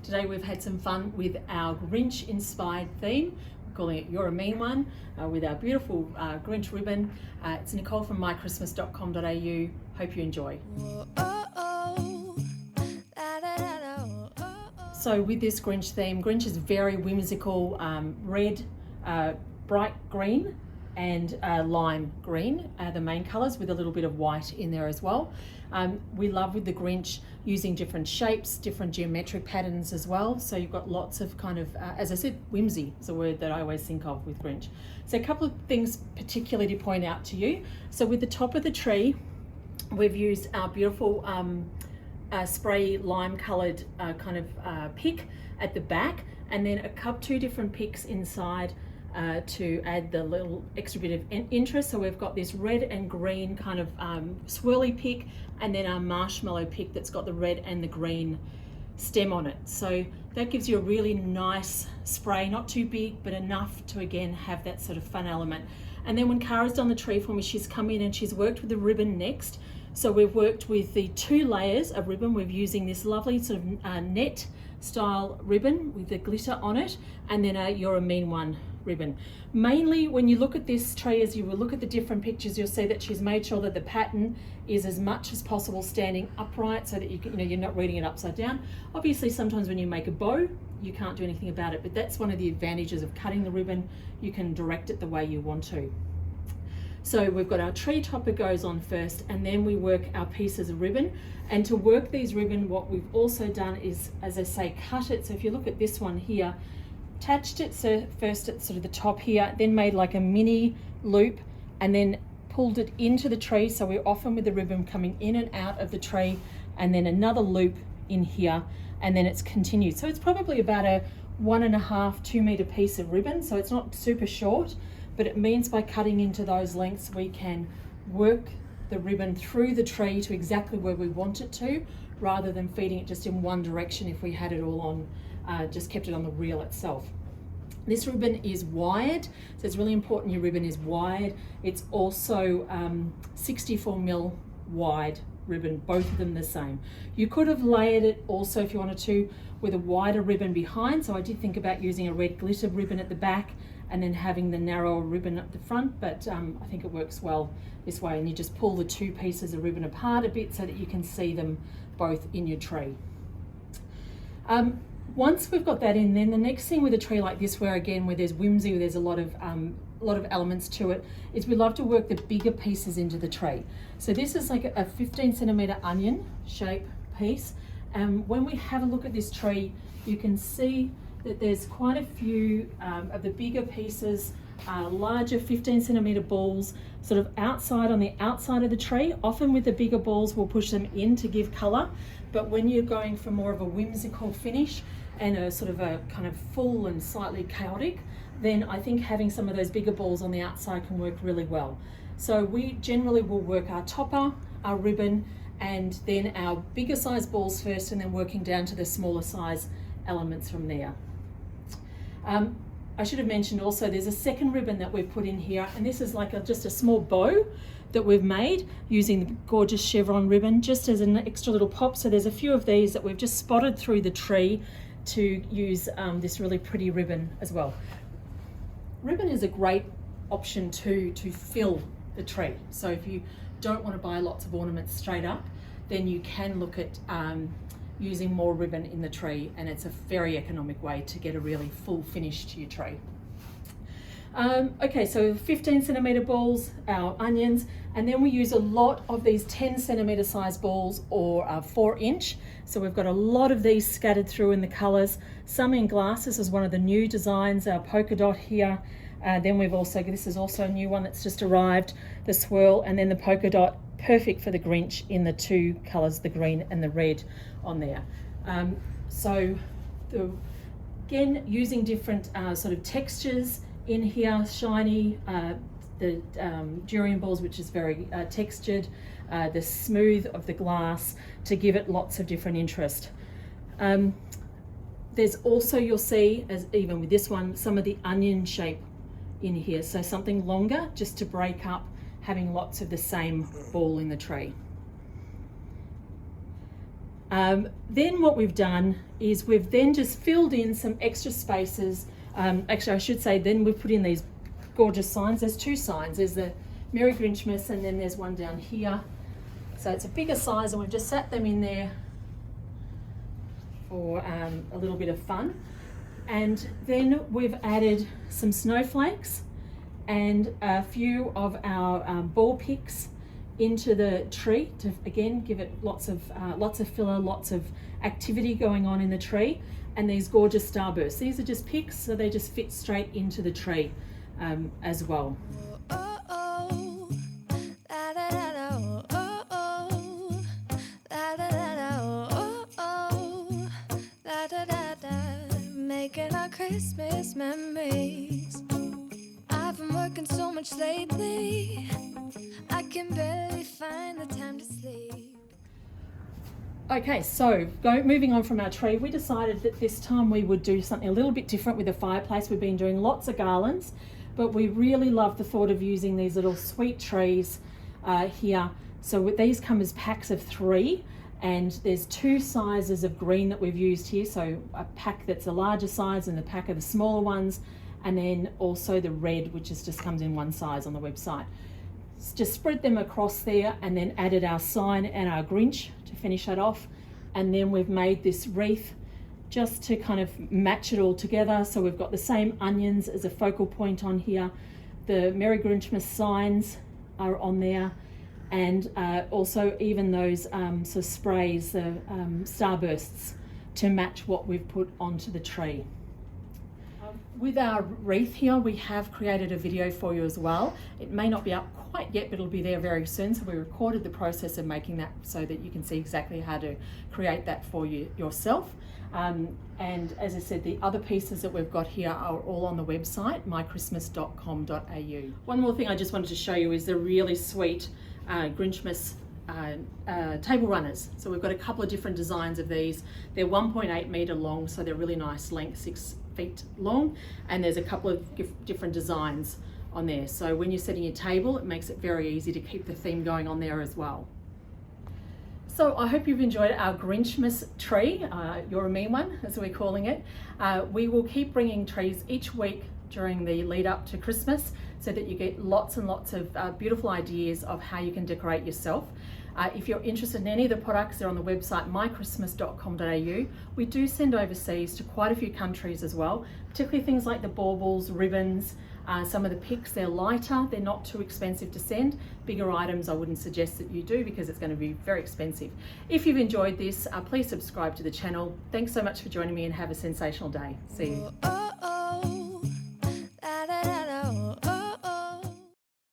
Today we've had some fun with our Grinch Inspired theme. We're calling it You're a Mean One, with our beautiful Grinch ribbon. It's Nicole from mychristmas.com.au. Hope you enjoy. So with this Grinch theme, Grinch is very whimsical, red, bright green and lime green are the main colours, with a little bit of white in there as well. We love with the Grinch using different shapes, different geometric patterns as well. So you've got lots of kind of, as I said, whimsy is a word that I always think of with Grinch. So a couple of things particularly to point out to you. So with the top of the tree, we've used our beautiful spray lime coloured kind of pick at the back, and then two different picks inside to add the little extra bit of interest. So we've got this red and green kind of swirly pick, and then our marshmallow pick that's got the red and the green stem on it. So that gives you a really nice spray, not too big, but enough to again have that sort of fun element. And then when Kara's done the tree for me, she's come in and she's worked with the ribbon next. So we've worked with the 2 layers of ribbon. We're using this lovely sort of net style ribbon with the glitter on it, and then a You're a Mean One ribbon. Mainly when you look at this tray, as you will look at the different pictures, you'll see that she's made sure that the pattern is as much as possible standing upright, so that you can, you're not reading it upside down. Obviously sometimes when you make a bow you can't do anything about it, but that's one of the advantages of cutting the ribbon. You can direct it the way you want to. So we've got our tree topper goes on first, and then we work our pieces of ribbon. And to work these ribbon, what we've also done is, as I say, cut it. So if you look at this one here, attached it so first at sort of the top here, then made like a mini loop, and then pulled it into the tree. So we're often with the ribbon coming in and out of the tree, and then another loop in here, and then it's continued. So it's probably about a 1.5 2 meter piece of ribbon. So it's not super short, but it means by cutting into those lengths, we can work the ribbon through the tree to exactly where we want it to, rather than feeding it just in one direction if we had it all on, just kept it on the reel itself. This ribbon is wired, so it's really important your ribbon is wide. It's also 64mm wide ribbon, both of them the same. You could have layered it also if you wanted to with a wider ribbon behind, so I did think about using a red glitter ribbon at the back and then having the narrower ribbon at the front, but I think it works well this way. And you just pull the 2 pieces of ribbon apart a bit so that you can see them both in your tree. Once we've got that in, then the next thing with a tree like this, where there's whimsy, where there's a lot of elements to it, is we love to work the bigger pieces into the tray. So this is like a 15cm onion shape piece, and when we have a look at this tree, you can see that there's quite a few of the bigger pieces, larger 15cm balls, sort of on the outside of the tray. Often with the bigger balls, we'll push them in to give colour, but when you're going for more of a whimsical finish and a sort of a kind of full and slightly chaotic, then I think having some of those bigger balls on the outside can work really well. So we generally will work our topper, our ribbon, and then our bigger size balls first, and then working down to the smaller size elements from there. I should have mentioned also there's a second ribbon that we've put in here, and this is like just a small bow that we've made using the gorgeous chevron ribbon, just as an extra little pop. So there's a few of these that we've just spotted through the tree to use this really pretty ribbon as well. Ribbon is a great option to fill the tree. So if you don't want to buy lots of ornaments straight up, then you can look at using more ribbon in the tree, and it's a very economic way to get a really full finish to your tree. Okay, so 15cm balls, our onions, and then we use a lot of these 10cm size balls, or 4-inch. So we've got a lot of these scattered through in the colours, some in glass. This is one of the new designs, our polka dot here. Then we've also, this is also a new one that's just arrived, the swirl, and then the polka dot, perfect for the Grinch in the 2 colours, the green and the red on there. Again, using different sort of textures in here, shiny, the durian balls, which is very textured, the smooth of the glass, to give it lots of different interest. There's also, you'll see, as even with this one, some of the onion shape in here, so something longer just to break up having lots of the same ball in the tray. Then what we've done is we've then just filled in some extra spaces. Actually, I should say then we've put in these gorgeous signs. There's two signs. There's the Merry Grinchmas and then there's one down here. So it's a bigger size and we've just sat them in there for a little bit of fun. And then we've added some snowflakes and a few of our ball picks into the tree to again give it lots of filler, lots of activity going on in the tree. And these gorgeous starbursts. These are just picks, so they just fit straight into the tree as well. Making our Christmas memories. I've been working so much lately, I can barely find the time to sleep. Okay, so moving on from our tree, we decided that this time we would do something a little bit different with the fireplace. We've been doing lots of garlands, but we really love the thought of using these little sweet trees here. So these come as packs of 3. And there's 2 sizes of green that we've used here. So a pack that's a larger size and a pack of the smaller ones. And then also the red, which just comes in one size on the website. Just spread them across there and then added our sign and our Grinch to finish that off. And then we've made this wreath just to kind of match it all together. So we've got the same onions as a focal point on here. The Merry Grinchmas signs are on there. And also even those sort of sprays, the starbursts, to match what we've put onto the tree. With our wreath here, we have created a video for you as well. It may not be up quite yet, but it'll be there very soon. So we recorded the process of making that so that you can see exactly how to create that for you yourself. And as I said, the other pieces that we've got here are all on the website, mychristmas.com.au. One more thing I just wanted to show you is the really sweet Grinchmas table runners. So we've got a couple of different designs of these. They're 1.8 meter long, so they're really nice length, 6 feet long, and there's a couple of different designs on there. So when you're setting your table, it makes it very easy to keep the theme going on there as well. So I hope you've enjoyed our Grinchmas tree, You're a Mean One, as we're calling it. We will keep bringing trees each week during the lead up to Christmas so that you get lots and lots of beautiful ideas of how you can decorate yourself. If you're interested in any of the products, they're on the website mychristmas.com.au. We do send overseas to quite a few countries as well, particularly things like the baubles, ribbons, some of the picks. They're lighter, they're not too expensive to send. Bigger items I wouldn't suggest that you do because it's going to be very expensive. If you've enjoyed this, please subscribe to the channel. Thanks so much for joining me and have a sensational day. See you.